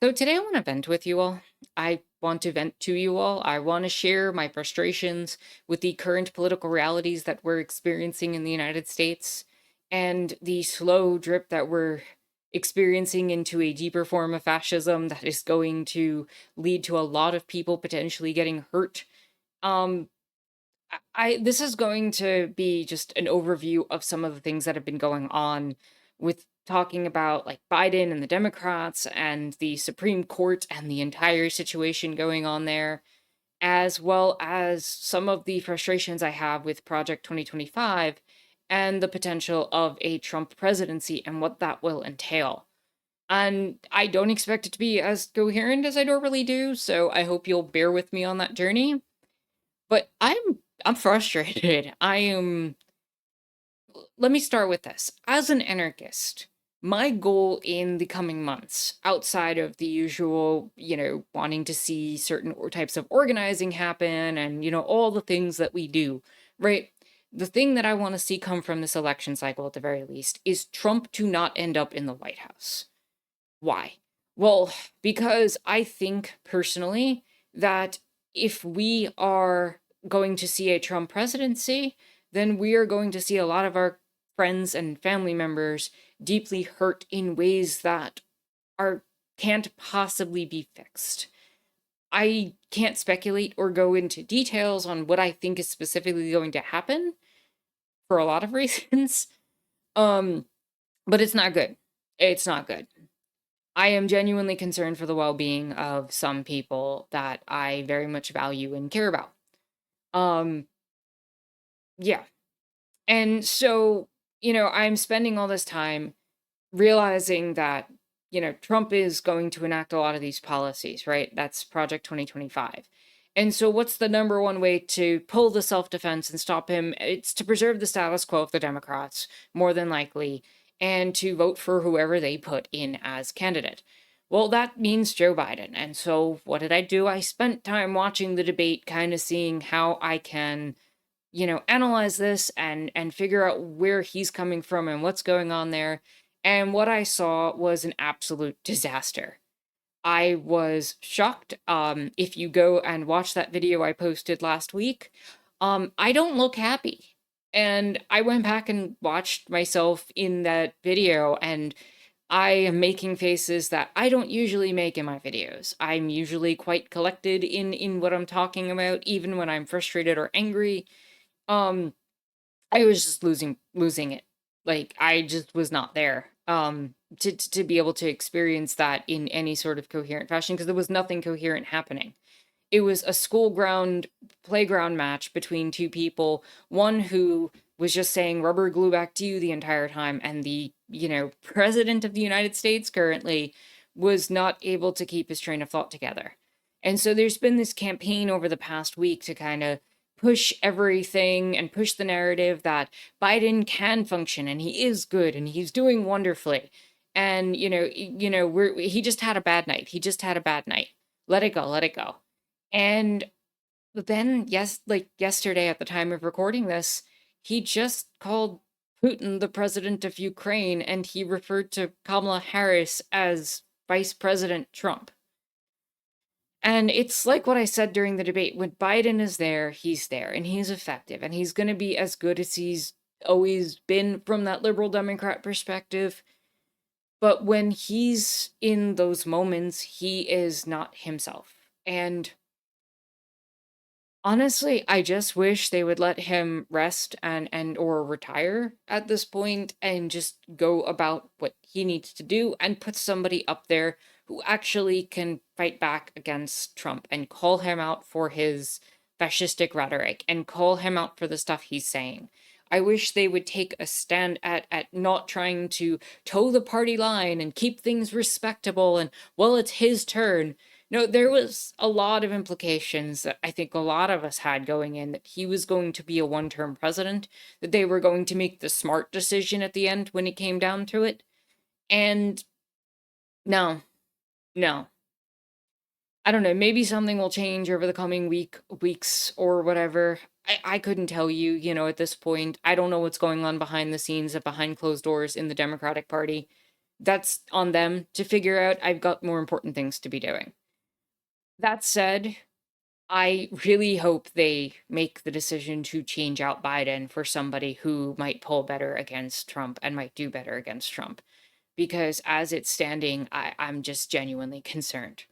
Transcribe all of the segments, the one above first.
So today I want to vent with you all. I want to vent to you all. I want to share my frustrations with the current political realities that we're experiencing in the United States and the slow drip that we're experiencing into a deeper form of fascism that is going to lead to a lot of people potentially getting hurt. Um this is going to be just an overview of some of the things that have been going on with talking about like Biden and the Democrats and the Supreme Court and the entire situation going on there, as well as some of the frustrations I have with Project 2025 and the potential of a Trump presidency and what that will entail. And I don't expect it to be as coherent as I normally do, so I hope you'll bear with me on that journey. But I'm frustrated. I am Let me start with this. As an anarchist, my goal in the coming months, outside of the usual, wanting to see certain types of organizing happen and, all the things that we do, right? The thing that I want to see come from this election cycle, at the very least, is Trump to not end up in the White House. Why? Well, because I think personally that if we are going to see a Trump presidency, then we are going to see a lot of our friends and family members deeply hurt in ways that are can't possibly be fixed. I can't speculate or go into details on what I think is specifically going to happen for a lot of reasons. Um, but it's not good. It's not good. I am genuinely concerned for the well-being of some people that I very much value and care about. Um, yeah. And so, I'm spending all this time realizing that, Trump is going to enact a lot of these policies, right? That's Project 2025. And so, what's the number one way to pull the self defense and stop him? It's to preserve the status quo of the Democrats, more than likely, and to vote for whoever they put in as candidate. Well, that means Joe Biden. And so, what did I do? I spent time watching the debate, kind of seeing how I can analyze this and figure out where he's coming from and what's going on there. And what I saw was an absolute disaster. I was shocked. If you go and watch that video I posted last week, I don't look happy. And I went back and watched myself in that video, and I am making faces that I don't usually make in my videos. I'm usually quite collected in what I'm talking about, even when I'm frustrated or angry. um, I was just losing it. Like, I just was not there, to be able to experience that in any sort of coherent fashion, because there was nothing coherent happening. It was a school ground playground match between two people, one who was just saying rubber glue back to you the entire time, and the, president of the United States currently was not able to keep his train of thought together. And so there's been this campaign over the past week to kind of push everything and push the narrative that Biden can function and he is good and he's doing wonderfully. And he just had a bad night. He just had a bad night. Let it go, let it go. And then, yes, like yesterday at the time of recording this, he just called Putin the president of Ukraine, and he referred to Kamala Harris as Vice President Trump. And it's like what I said during the debate. When Biden is there, and he's effective, and he's going to be as good as he's always been from that liberal Democrat perspective. But when he's in those moments, he is not himself. And honestly, I just wish they would let him rest and or retire at this point and just go about what he needs to do and put somebody up there who actually can fight back against Trump and call him out for his fascistic rhetoric and call him out for the stuff he's saying. I wish they would take a stand at not trying to toe the party line and keep things respectable and, well, it's his turn. No, there was a lot of implications that I think a lot of us had going in, that he was going to be a one-term president, that they were going to make the smart decision at the end when it came down to it. And no, no. I don't know, maybe something will change over the coming weeks or whatever. I couldn't tell you, at this point. I don't know what's going on behind the scenes and behind closed doors in the Democratic Party. That's on them to figure out. I've got more important things to be doing. That said, I really hope they make the decision to change out Biden for somebody who might pull better against Trump and might do better against Trump. Because as it's standing, I'm just genuinely concerned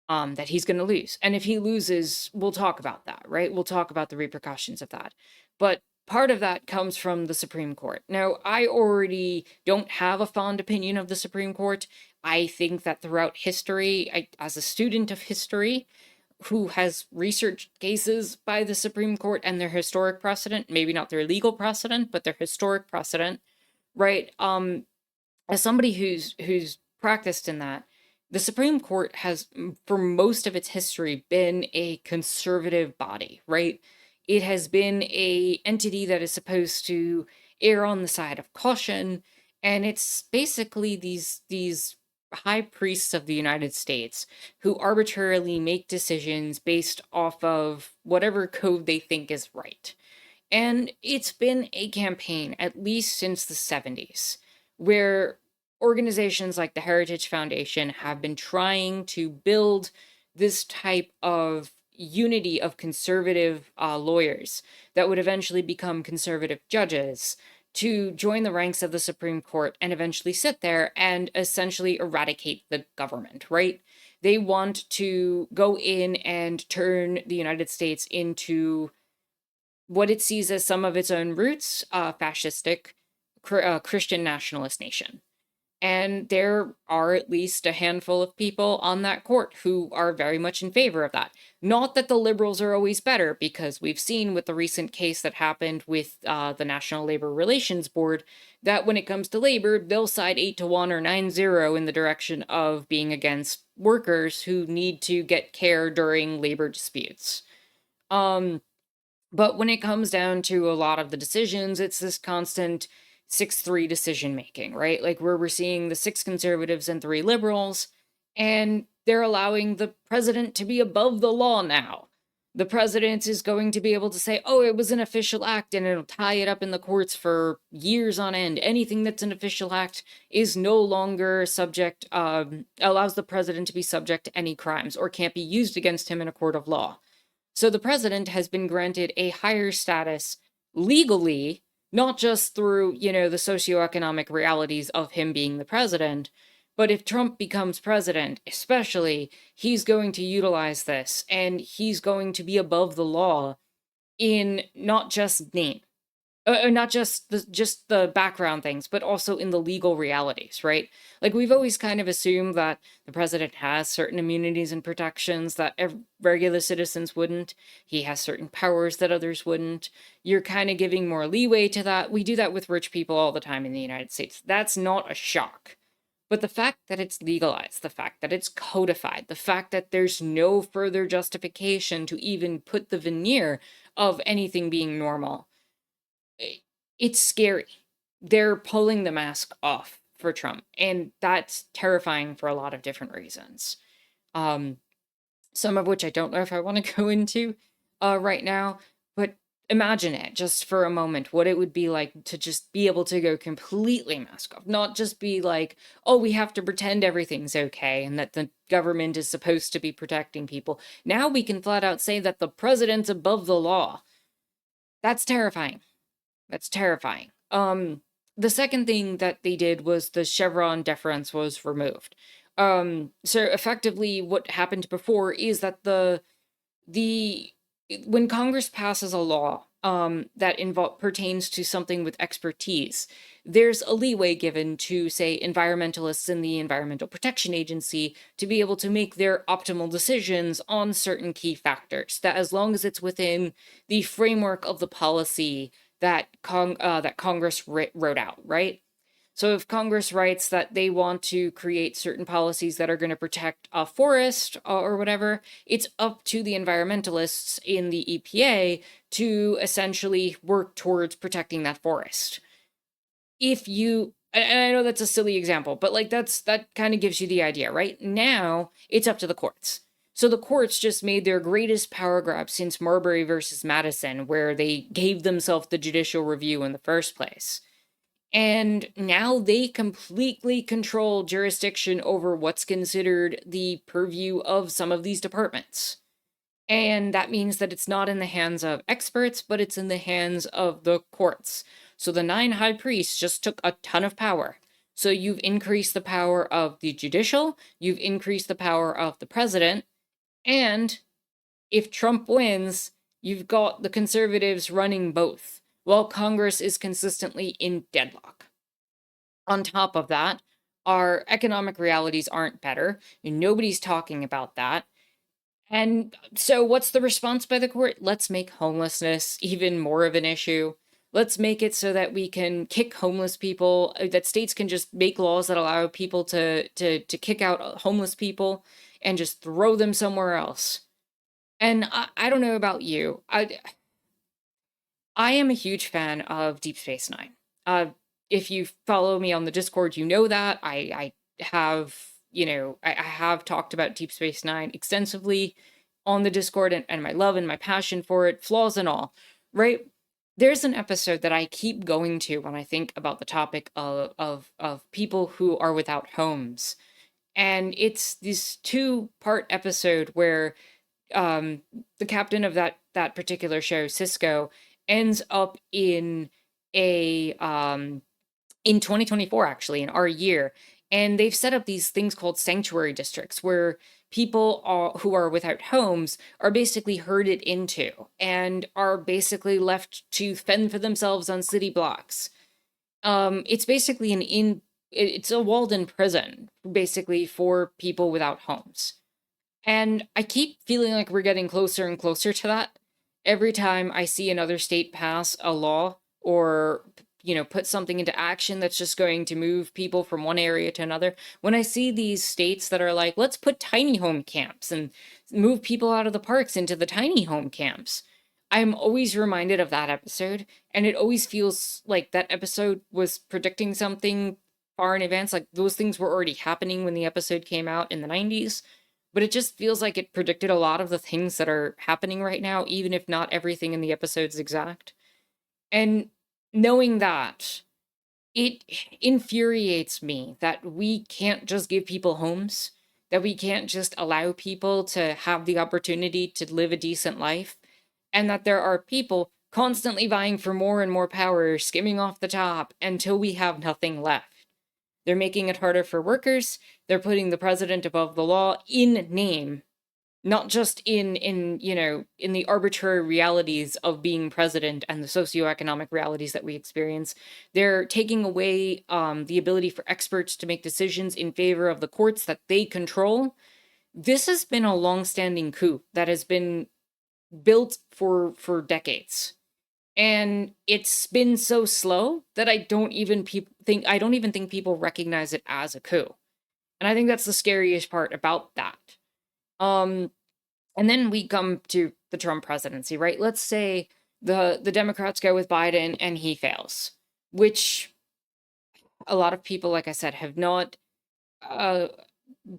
that he's going to lose. And if he loses, we'll talk about that, right? We'll talk about the repercussions of that. But part of that comes from the Supreme Court. Now, I already don't have a fond opinion of the Supreme Court. I think that throughout history, as a student of history, who has researched cases by the Supreme Court and their historic precedent, maybe not their legal precedent, but their historic precedent, right? As somebody who's practiced in that, the Supreme Court has, for most of its history, been a conservative body, right? It has been a entity that is supposed to err on the side of caution, and it's basically these high priests of the United States who arbitrarily make decisions based off of whatever code they think is right. And it's been a campaign, at least since the 70s, where organizations like the Heritage Foundation have been trying to build this type of unity of conservative lawyers that would eventually become conservative judges to join the ranks of the Supreme Court and eventually sit there and essentially eradicate the government, right? They want to go in and turn the United States into what it sees as some of its own roots, fascistic Christian nationalist nation. And there are at least a handful of people on that court who are very much in favor of that. Not that the liberals are always better, because we've seen with the recent case that happened with the National Labor Relations Board that when it comes to labor, they'll side 8-1 or 9-0 in the direction of being against workers who need to get care during labor disputes. But when it comes down to a lot of the decisions, it's this constant 6-3 decision making, right? Like where we're seeing the 6 conservatives and 3 liberals, and they're allowing the president to be above the law now. The president is going to be able to say, oh, it was an official act, and it'll tie it up in the courts for years on end. Anything that's an official act is no longer subject, allows the president to be subject to any crimes or can't be used against him in a court of law. So the president has been granted a higher status legally, not just through, the socioeconomic realities of him being the president, but if Trump becomes president, especially, he's going to utilize this, and he's going to be above the law in not just name, not just the background things, but also in the legal realities, right? Like we've always kind of assumed that the president has certain immunities and protections that regular citizens wouldn't. He has certain powers that others wouldn't. You're kind of giving more leeway to that. We do that with rich people all the time in the United States. That's not a shock. But the fact that it's legalized, the fact that it's codified, the fact that there's no further justification to even put the veneer of anything being normal, it's scary. They're pulling the mask off for Trump, and that's terrifying for a lot of different reasons. Some of which I don't know if I want to go into right now, but imagine it just for a moment, what it would be like to just be able to go completely mask off, not just be like, oh, we have to pretend everything's okay and that the government is supposed to be protecting people. Now we can flat out say that the president's above the law. That's terrifying. That's terrifying. The second thing that they did was the Chevron deference was removed. So effectively what happened before is that when Congress passes a law that pertains to something with expertise, there's a leeway given to, say, environmentalists in the Environmental Protection Agency to be able to make their optimal decisions on certain key factors, that as long as it's within the framework of the policy that Congress wrote out, right? So if Congress writes that they want to create certain policies that are going to protect a forest or whatever, it's up to the environmentalists in the EPA to essentially work towards protecting that forest. And I know that's a silly example, but like that kind of gives you the idea, right? Now it's up to the courts. So the courts just made their greatest power grab since Marbury versus Madison, where they gave themselves the judicial review in the first place. And now they completely control jurisdiction over what's considered the purview of some of these departments. And that means that it's not in the hands of experts, but it's in the hands of the courts. So the 9 high priests just took a ton of power. So you've increased the power of the judicial, you've increased the power of the president, and if Trump wins, you've got the conservatives running both, while Congress is consistently in deadlock. On top of that, our economic realities aren't better. Nobody's talking about that. And so, what's the response by the court? Let's make homelessness even more of an issue. Let's make it so that we can kick homeless people, that states can just make laws that allow people to kick out homeless people and just throw them somewhere else. And I don't know about you. I am a huge fan of Deep Space Nine. If you follow me on the Discord, you know that. I have, I have talked about Deep Space Nine extensively on the Discord and my love and my passion for it, flaws and all, right? There's an episode that I keep going to when I think about the topic of people who are without homes. And it's this 2-part episode where um the captain of that particular show, Cisco, ends up a in 2024, actually, in our year, and they've set up these things called sanctuary districts where people who are without homes are basically herded into and are basically left to fend for themselves on city blocks. It's basically it's a walled-in prison, basically, for people without homes. And I keep feeling like we're getting closer and closer to that. Every time I see another state pass a law or, put something into action that's just going to move people from one area to another. When I see these states that are like, let's put tiny home camps and move people out of the parks into the tiny home camps, I'm always reminded of that episode. And it always feels like that episode was predicting something far in advance. Like those things were already happening when the episode came out in the 90s, but it just feels like it predicted a lot of the things that are happening right now, even if not everything in the episode's exact. And knowing that, it infuriates me that we can't just give people homes, that we can't just allow people to have the opportunity to live a decent life, and that there are people constantly vying for more and more power, skimming off the top until we have nothing left. They're making it harder for workers. They're putting the president above the law in name, not just in the arbitrary realities of being president and the socioeconomic realities that we experience. They're taking away the ability for experts to make decisions in favor of the courts that they control. This has been a long-standing coup that has been built for decades. And it's been so slow that I don't even think people recognize it as a coup. And I think that's the scariest part about that. Um, and then we come to the Trump presidency, right? Let's say the Democrats go with Biden and he fails, which a lot of people, like I said, have not uh,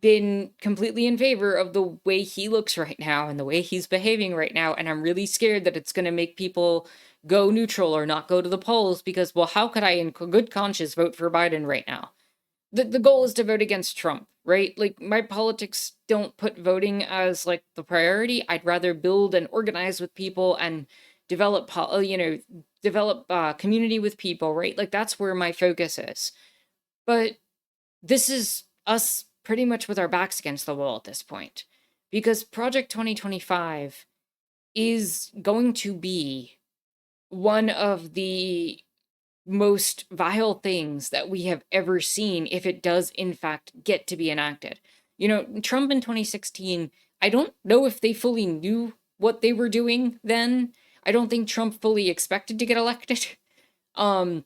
been completely in favor of the way he looks right now and the way he's behaving right now. And I'm really scared that it's going to make people go neutral or not go to the polls because, well, how could I, in good conscience, vote for Biden right now? The goal is to vote against Trump, right? Like, my politics don't put voting as like the priority. I'd rather build and organize with people and develop, develop community with people, right? Like, that's where my focus is. But this is us pretty much with our backs against the wall at this point, because Project 2025 is going to be one of the most vile things that we have ever seen if it does in fact get to be enacted. Trump in 2016, I don't know if they fully knew what they were doing then. I don't think Trump fully expected to get elected. um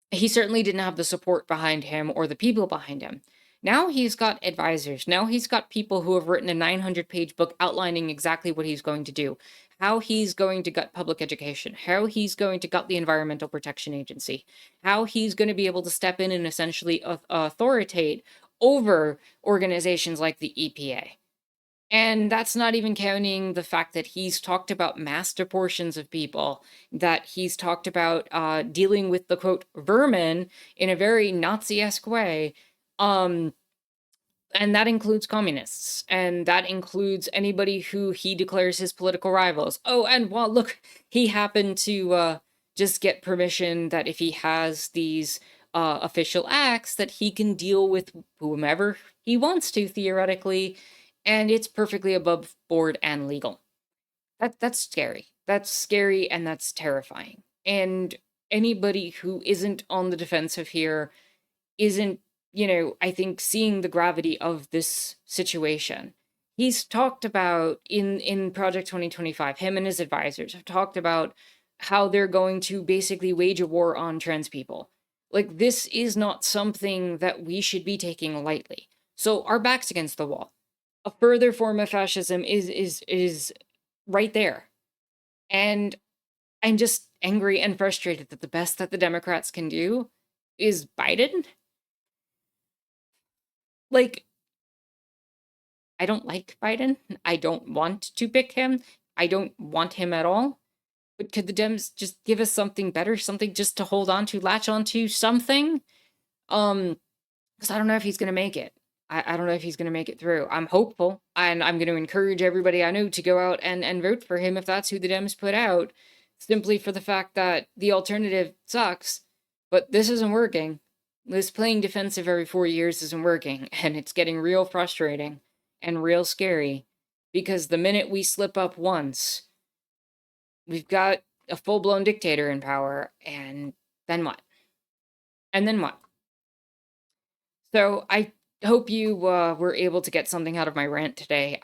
he certainly didn't have the support behind him or the people behind him. Now he's got advisors. Now he's got people who have written a 900-page book outlining exactly what he's going to do, how he's going to gut public education, how he's going to gut the Environmental Protection Agency, how he's going to be able to step in and essentially authoritate over organizations like the EPA. And that's not even counting the fact that he's talked about mass deportations of people, that he's talked about dealing with the quote vermin in a very Nazi-esque way. Um, and that includes communists, and that includes anybody who he declares his political rivals. Oh, and well, look, he happened to just get permission that if he has these official acts, that he can deal with whomever he wants to, theoretically, and it's perfectly above board and legal. That's scary. That's scary, and that's terrifying. And anybody who isn't on the defensive here isn't, I think, seeing the gravity of this situation. He's talked about in Project 2025, him and his advisors have talked about how they're going to basically wage a war on trans people. Like, this is not something that we should be taking lightly. So our backs against the wall. A further form of fascism is right there. And I'm just angry and frustrated that the best that the Democrats can do is Biden. Like, I don't like Biden. I don't want to pick him. I don't want him at all. But could the Dems just give us something better, something just to hold on to, latch on to, something? Because I don't know if he's gonna make it. I don't know if he's gonna make it through. I'm hopeful, and I'm gonna encourage everybody I know to go out and vote for him if that's who the Dems put out, simply for the fact that the alternative sucks, but this isn't working. This playing defensive every 4 years isn't working, and it's getting real frustrating and real scary, because the minute we slip up once, we've got a full-blown dictator in power, and then what? And then what? So I hope you were able to get something out of my rant today.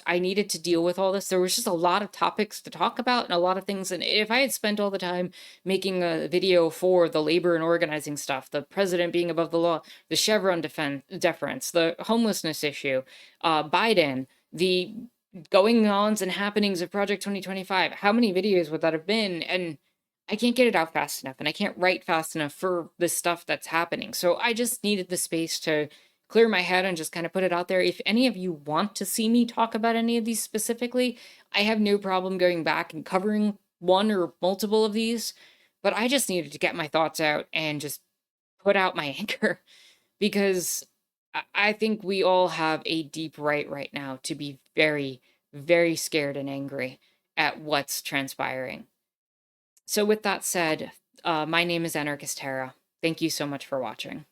I needed to deal with all this. There was just a lot of topics to talk about and a lot of things. And if I had spent all the time making a video for the labor and organizing stuff, the president being above the law, the Chevron deference, the homelessness issue, Biden, the going-ons and happenings of Project 2025, how many videos would that have been? And I can't get it out fast enough, and I can't write fast enough for the stuff that's happening. So I just needed the space to clear my head and just kind of put it out there. If any of you want to see me talk about any of these specifically, I have no problem going back and covering one or multiple of these, but I just needed to get my thoughts out and just put out my anger, because I think we all have a deep right now to be very, very scared and angry at what's transpiring. So with that said, my name is Anarchist Tara. Thank you so much for watching.